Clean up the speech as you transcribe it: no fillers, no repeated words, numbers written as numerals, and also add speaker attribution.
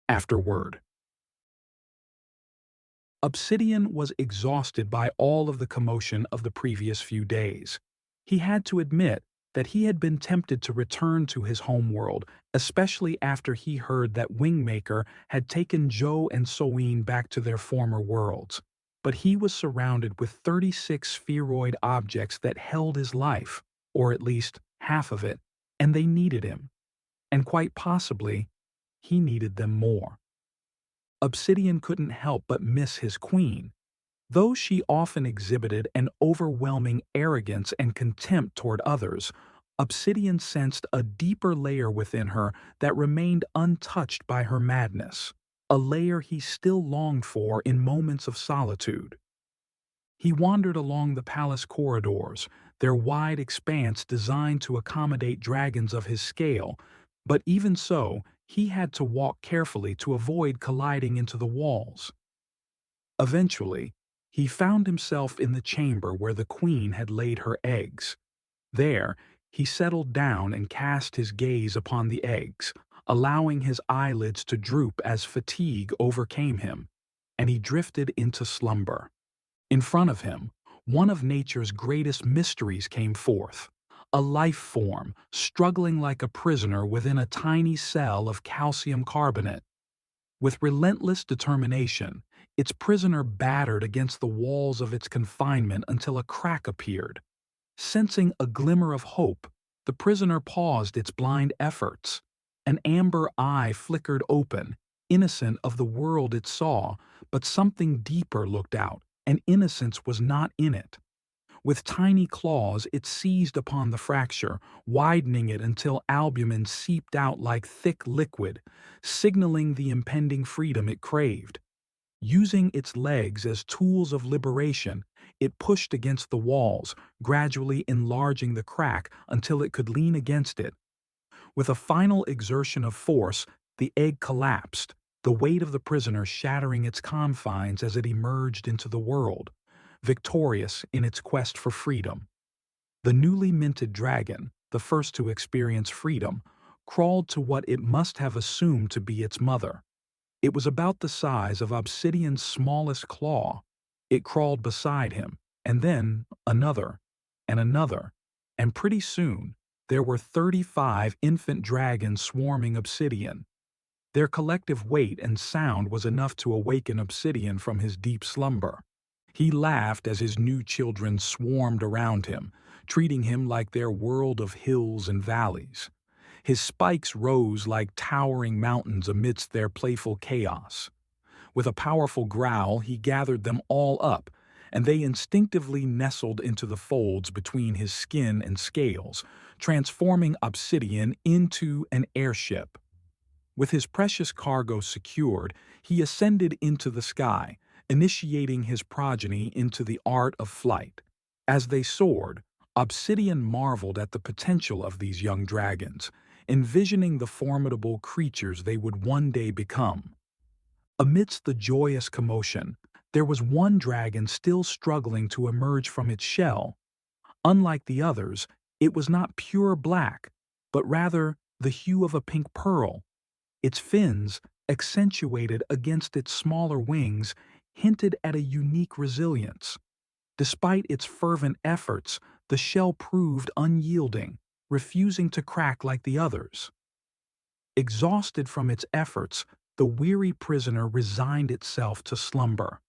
Speaker 1: Afterword. Obsidian was exhausted by all of the commotion of the previous few days. He had to admit that he had been tempted to return to his homeworld, especially after he heard that Wingmaker had taken Joe and Soin back to their former worlds. But he was surrounded with 36 spheroid objects that held his life, or at least half of it, and they needed him. And quite possibly, he needed them more. Obsidian couldn't help but miss his queen. Though she often exhibited an overwhelming arrogance and contempt toward others, Obsidian sensed a deeper layer within her that remained untouched by her madness, a layer he still longed for in moments of solitude. He wandered along the palace corridors, their wide expanse designed to accommodate dragons of his scale, but even so, he had to walk carefully to avoid colliding into the walls. Eventually, he found himself in the chamber where the queen had laid her eggs. There, he settled down and cast his gaze upon the eggs, allowing his eyelids to droop as fatigue overcame him, and he drifted into slumber. In front of him, one of nature's greatest mysteries came forth, a life form struggling like a prisoner within a tiny cell of calcium carbonate. With relentless determination, its prisoner battered against the walls of its confinement until a crack appeared. Sensing a glimmer of hope, the prisoner paused its blind efforts. An amber eye flickered open, innocent of the world it saw, but something deeper looked out, and innocence was not in it. With tiny claws, it seized upon the fracture, widening it until albumin seeped out like thick liquid, signaling the impending freedom it craved. Using its legs as tools of liberation, it pushed against the walls, gradually enlarging the crack until it could lean against it. With a final exertion of force, the egg collapsed, the weight of the prisoner shattering its confines as it emerged into the world, victorious in its quest for freedom. The newly minted dragon, the first to experience freedom, crawled to what it must have assumed to be its mother. It was about the size of Obsidian's smallest claw. It crawled beside him, and then another, and pretty soon there were 35 infant dragons swarming Obsidian. Their collective weight and sound was enough to awaken Obsidian from his deep slumber. He laughed as his new children swarmed around him, treating him like their world of hills and valleys. His spikes rose like towering mountains amidst their playful chaos. With a powerful growl, he gathered them all up, and they instinctively nestled into the folds between his skin and scales, transforming Obsidian into an airship. With his precious cargo secured, he ascended into the sky, initiating his progeny into the art of flight. As they soared, Obsidian marveled at the potential of these young dragons, envisioning the formidable creatures they would one day become. Amidst the joyous commotion, there was one dragon still struggling to emerge from its shell. Unlike the others, it was not pure black, but rather the hue of a pink pearl. Its fins, accentuated against its smaller wings, hinted at a unique resilience. Despite its fervent efforts, the shell proved unyielding, refusing to crack like the others. Exhausted from its efforts, the weary prisoner resigned itself to slumber.